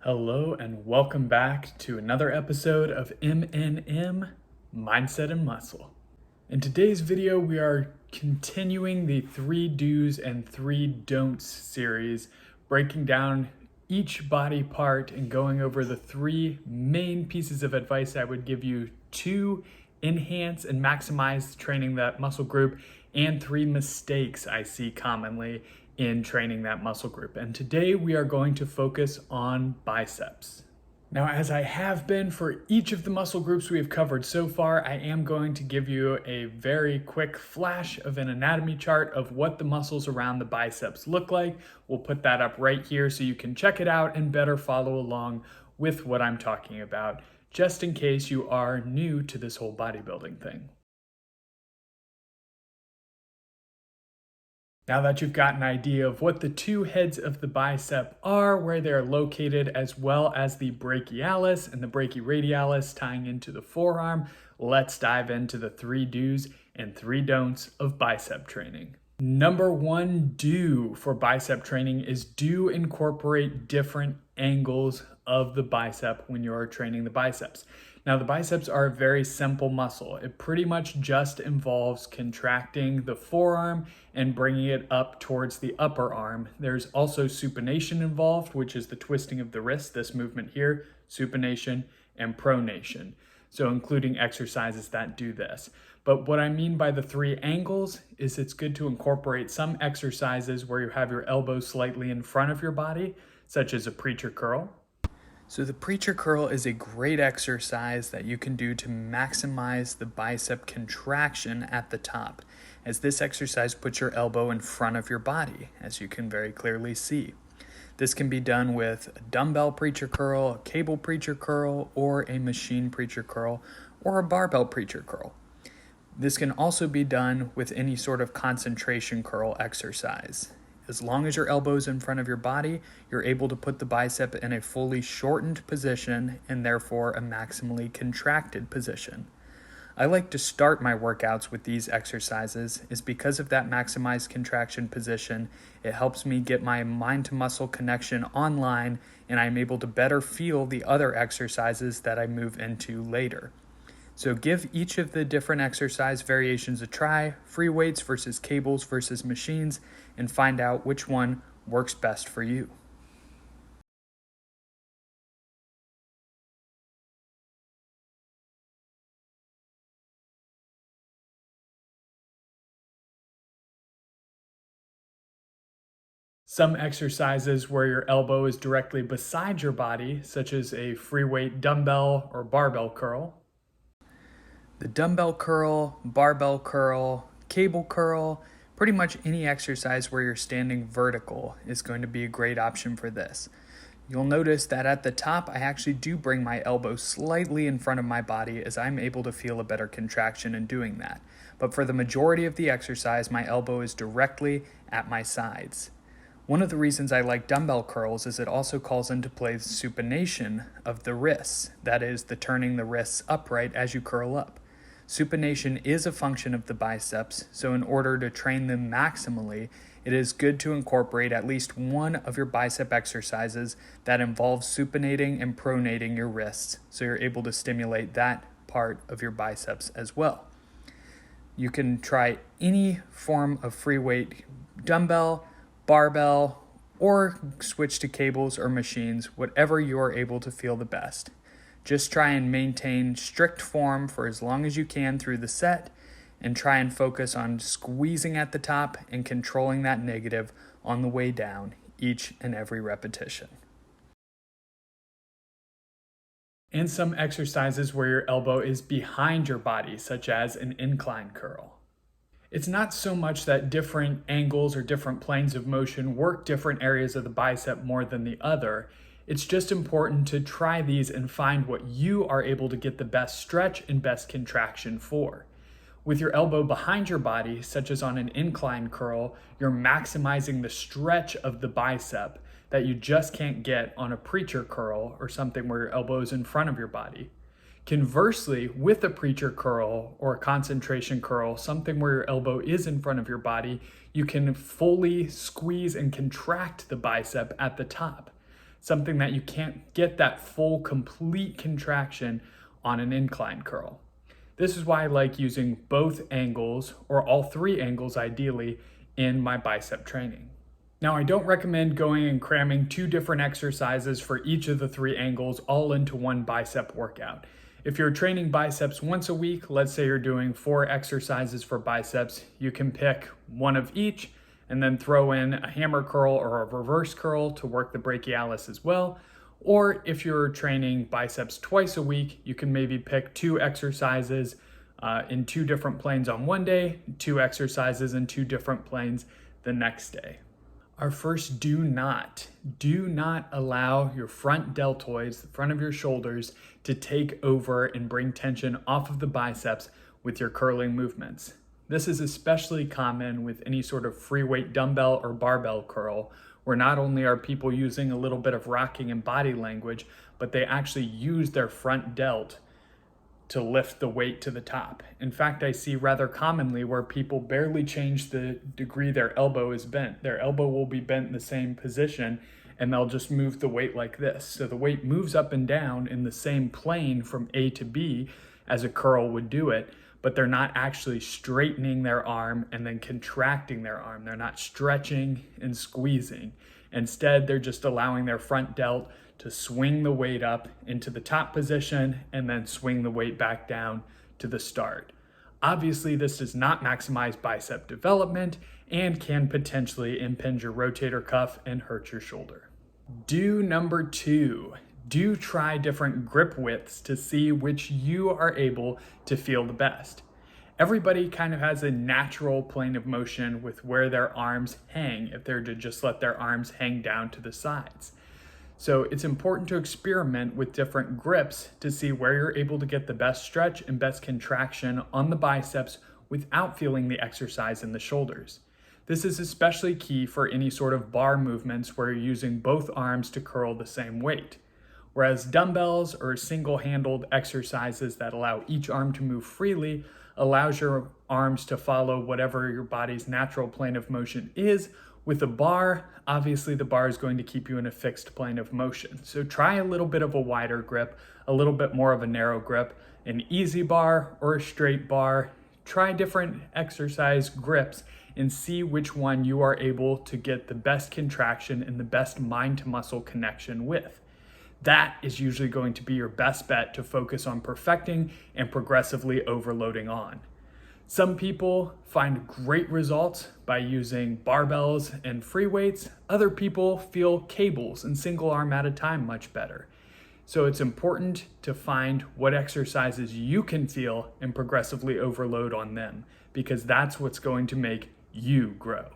Hello and welcome back to another episode of MNM, Mindset and Muscle. In today's video, we are continuing the 3 do's and 3 don'ts series, breaking down each body part and going over the 3 main pieces of advice I would give you to enhance and maximize training that muscle group, and 3 mistakes I see commonly in training that muscle group. And today we are going to focus on biceps. Now, as I have been for each of the muscle groups we have covered so far, I am going to give you a very quick flash of an anatomy chart of what the muscles around the biceps look like. We'll put that up right here so you can check it out and better follow along with what I'm talking about, just in case you are new to this whole bodybuilding thing. Now that you've got an idea of what the 2 heads of the bicep are, where they're located, as well as the brachialis and the brachiradialis tying into the forearm, let's dive into the 3 do's and 3 don'ts of bicep training. Number 1 do for bicep training is do incorporate different angles of the bicep when you're training the biceps. Now, the biceps are a very simple muscle. It pretty much just involves contracting the forearm and bringing it up towards the upper arm. There's also supination involved, which is the twisting of the wrist, this movement here, supination and pronation. So including exercises that do this. But what I mean by the 3 angles is it's good to incorporate some exercises where you have your elbow slightly in front of your body, such as a preacher curl. So the preacher curl is a great exercise that you can do to maximize the bicep contraction at the top, as this exercise puts your elbow in front of your body, as you can very clearly see. This can be done with a dumbbell preacher curl, a cable preacher curl, or a machine preacher curl, or a barbell preacher curl. This can also be done with any sort of concentration curl exercise. As long as your elbow is in front of your body, you're able to put the bicep in a fully shortened position and therefore a maximally contracted position. I like to start my workouts with these exercises is because of that maximized contraction position. It helps me get my mind to muscle connection online, and I'm able to better feel the other exercises that I move into later. So give each of the different exercise variations a try, free weights versus cables versus machines, and find out which one works best for you. Some exercises where your elbow is directly beside your body, such as a free weight dumbbell or barbell curl. The dumbbell curl, barbell curl, cable curl, pretty much any exercise where you're standing vertical is going to be a great option for this. You'll notice that at the top, I actually do bring my elbow slightly in front of my body as I'm able to feel a better contraction in doing that. But for the majority of the exercise, my elbow is directly at my sides. One of the reasons I like dumbbell curls is it also calls into play the supination of the wrists, that is, the turning the wrists upright as you curl up. Supination is a function of the biceps, so in order to train them maximally, it is good to incorporate at least one of your bicep exercises that involves supinating and pronating your wrists, so you're able to stimulate that part of your biceps as well. You can try any form of free weight dumbbell, barbell, or switch to cables or machines, whatever you're able to feel the best. Just try and maintain strict form for as long as you can through the set, and try and focus on squeezing at the top and controlling that negative on the way down each and every repetition. And some exercises where your elbow is behind your body, such as an incline curl. It's not so much that different angles or different planes of motion work different areas of the bicep more than the other. It's just important to try these and find what you are able to get the best stretch and best contraction for. With your elbow behind your body, such as on an incline curl, you're maximizing the stretch of the bicep that you just can't get on a preacher curl or something where your elbow is in front of your body. Conversely, with a preacher curl or a concentration curl, something where your elbow is in front of your body, you can fully squeeze and contract the bicep at the top. something that you can't get that full, complete contraction on an incline curl. This is why I like using both angles, or all three angles ideally, in my bicep training. Now, I don't recommend going and cramming 2 different exercises for each of the 3 angles all into one bicep workout. If you're training biceps once a week, let's say you're doing 4 exercises for biceps, you can pick one of each and then throw in a hammer curl or a reverse curl to work the brachialis as well. Or if you're training biceps twice a week, you can maybe pick 2 exercises in 2 different planes on one day, 2 exercises in 2 different planes the next day. Our first do not allow your front deltoids, the front of your shoulders, to take over and bring tension off of the biceps with your curling movements. This is especially common with any sort of free weight dumbbell or barbell curl, where not only are people using a little bit of rocking and body language, but they actually use their front delt to lift the weight to the top. In fact, I see rather commonly where people barely change the degree their elbow is bent. Their elbow will be bent in the same position and they'll just move the weight like this. So the weight moves up and down in the same plane from A to B as a curl would do it, but they're not actually straightening their arm and then contracting their arm. They're not stretching and squeezing. Instead, they're just allowing their front delt to swing the weight up into the top position and then swing the weight back down to the start. Obviously, this does not maximize bicep development and can potentially impinge your rotator cuff and hurt your shoulder. Do number 2, do try different grip widths to see which you are able to feel the best. Everybody kind of has a natural plane of motion with where their arms hang if they're to just let their arms hang down to the sides. So it's important to experiment with different grips to see where you're able to get the best stretch and best contraction on the biceps without feeling the exercise in the shoulders. This is especially key for any sort of bar movements where you're using both arms to curl the same weight. Whereas dumbbells or single-handled exercises that allow each arm to move freely allows your arms to follow whatever your body's natural plane of motion is. With a bar, obviously the bar is going to keep you in a fixed plane of motion. So try a little bit of a wider grip, a little bit more of a narrow grip, an easy bar or a straight bar. Try different exercise grips and see which one you are able to get the best contraction and the best mind to muscle connection with. That is usually going to be your best bet to focus on perfecting and progressively overloading on. Some people find great results by using barbells and free weights. Other people feel cables and single arm at a time much better. So it's important to find what exercises you can feel and progressively overload on them, because that's what's going to make you grow.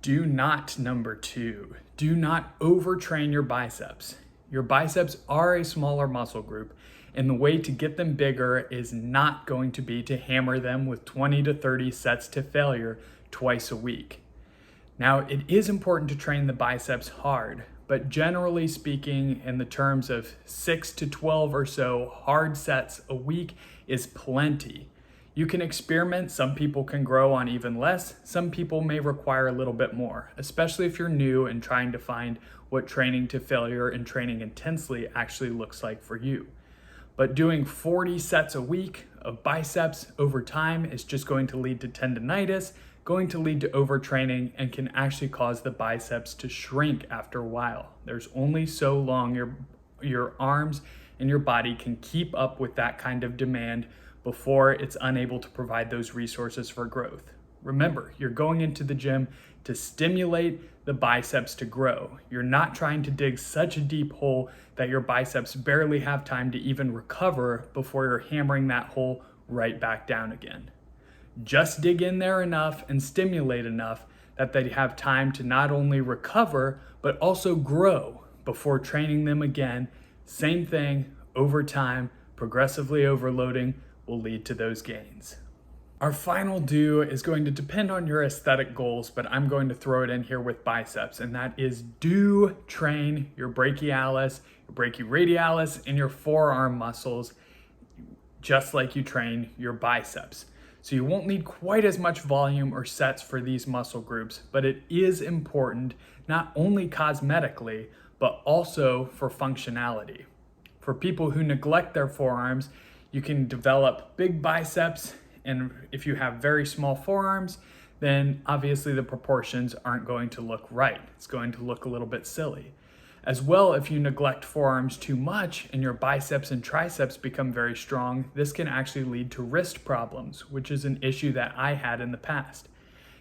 Do not, number 2, do not overtrain your biceps. Your biceps are a smaller muscle group, and the way to get them bigger is not going to be to hammer them with 20 to 30 sets to failure twice a week. Now, it is important to train the biceps hard, but generally speaking, in the terms of 6 to 12 or so hard sets a week is plenty. You can experiment. Some people can grow on even less. Some people may require a little bit more, especially if you're new and trying to find what training to failure and training intensely actually looks like for you. But doing 40 sets a week of biceps over time is just going to lead to tendonitis, going to lead to overtraining, and can actually cause the biceps to shrink after a while. There's only so long your arms and your body can keep up with that kind of demand before it's unable to provide those resources for growth. Remember, you're going into the gym to stimulate the biceps to grow. You're not trying to dig such a deep hole that your biceps barely have time to even recover before you're hammering that hole right back down again. Just dig in there enough and stimulate enough that they have time to not only recover, but also grow before training them again. Same thing over time, progressively overloading will lead to those gains. Our final do is going to depend on your aesthetic goals, but I'm going to throw it in here with biceps, and that is do train your brachialis, your brachiradialis, and your forearm muscles just like you train your biceps. So you won't need quite as much volume or sets for these muscle groups, but it is important not only cosmetically, but also for functionality. For people who neglect their forearms, you can develop big biceps, and if you have very small forearms, then obviously the proportions aren't going to look right. It's going to look a little bit silly. As well, if you neglect forearms too much and your biceps and triceps become very strong, this can actually lead to wrist problems, which is an issue that I had in the past.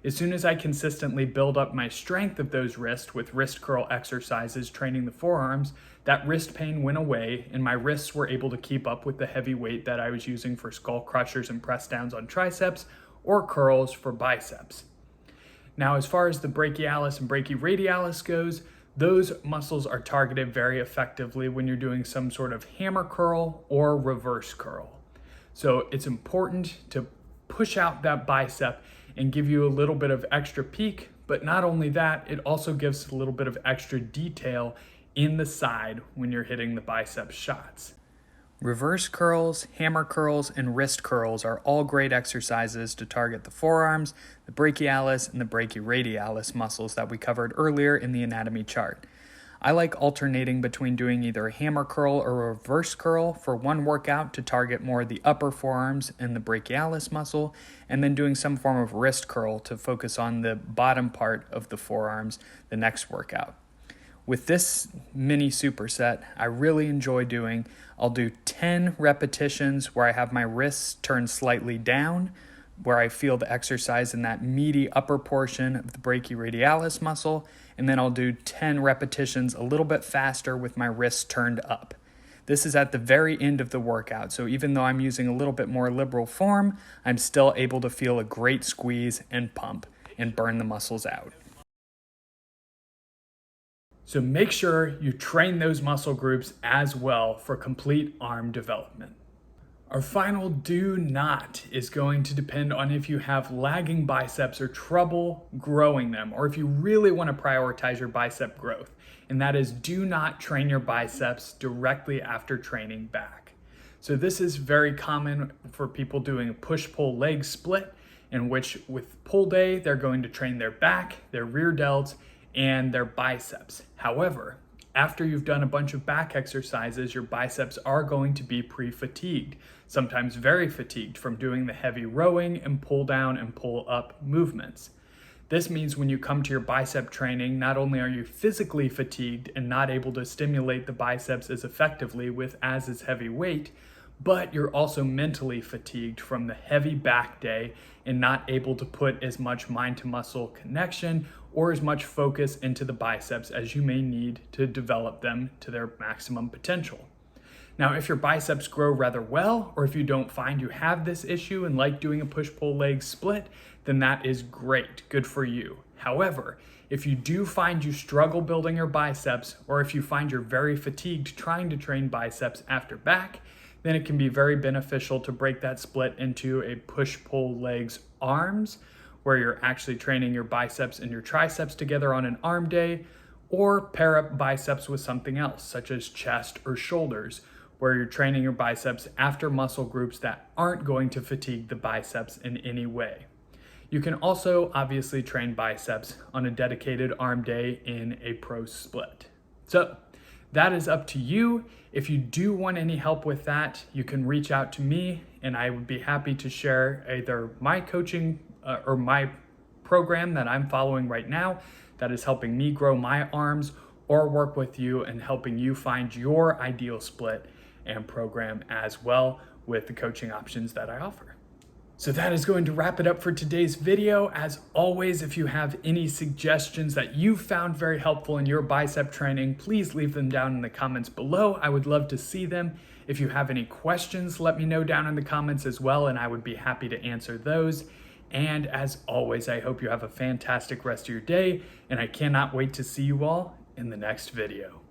As soon as I consistently build up my strength of those wrists with wrist curl exercises training the forearms, that wrist pain went away and my wrists were able to keep up with the heavy weight that I was using for skull crushers and press downs on triceps or curls for biceps. Now, as far as the brachialis and brachiradialis goes, those muscles are targeted very effectively when you're doing some sort of hammer curl or reverse curl. So it's important to push out that bicep and give you a little bit of extra peak, but not only that, it also gives a little bit of extra detail in the side when you're hitting the bicep shots. Reverse curls, hammer curls, and wrist curls are all great exercises to target the forearms, the brachialis, and the brachiradialis muscles that we covered earlier in the anatomy chart. I like alternating between doing either a hammer curl or a reverse curl for one workout to target more the upper forearms and the brachialis muscle, and then doing some form of wrist curl to focus on the bottom part of the forearms the next workout. With this mini superset, I really enjoy doing, I'll do 10 repetitions where I have my wrists turned slightly down, where I feel the exercise in that meaty upper portion of the brachiradialis muscle, and then I'll do 10 repetitions a little bit faster with my wrists turned up. This is at the very end of the workout, so even though I'm using a little bit more liberal form, I'm still able to feel a great squeeze and pump and burn the muscles out. So make sure you train those muscle groups as well for complete arm development. Our final do not is going to depend on if you have lagging biceps or trouble growing them, or if you really want to prioritize your bicep growth. And that is, do not train your biceps directly after training back. So this is very common for people doing a push-pull leg split, in which with pull day, they're going to train their back, their rear delts, and their biceps. However, after you've done a bunch of back exercises, your biceps are going to be pre-fatigued, sometimes very fatigued from doing the heavy rowing and pull down and pull up movements. This means when you come to your bicep training, not only are you physically fatigued and not able to stimulate the biceps as effectively with as is heavy weight, but you're also mentally fatigued from the heavy back day and not able to put as much mind to muscle connection or as much focus into the biceps as you may need to develop them to their maximum potential. Now, if your biceps grow rather well, or if you don't find you have this issue and like doing a push-pull leg split, then that is great, good for you. However, if you do find you struggle building your biceps, or if you find you're very fatigued trying to train biceps after back, then it can be very beneficial to break that split into a push-pull legs arms, where you're actually training your biceps and your triceps together on an arm day, or pair up biceps with something else, such as chest or shoulders, where you're training your biceps after muscle groups that aren't going to fatigue the biceps in any way. You can also obviously train biceps on a dedicated arm day in a pro split. So that is up to you. If you do want any help with that, you can reach out to me and I would be happy to share either my coaching or my program that I'm following right now that is helping me grow my arms, or work with you and helping you find your ideal split and program as well with the coaching options that I offer. So that is going to wrap it up for today's video. As always, if you have any suggestions that you found very helpful in your bicep training, please leave them down in the comments below. I would love to see them. If you have any questions, let me know down in the comments as well, and I would be happy to answer those. And as always, I hope you have a fantastic rest of your day, and I cannot wait to see you all in the next video.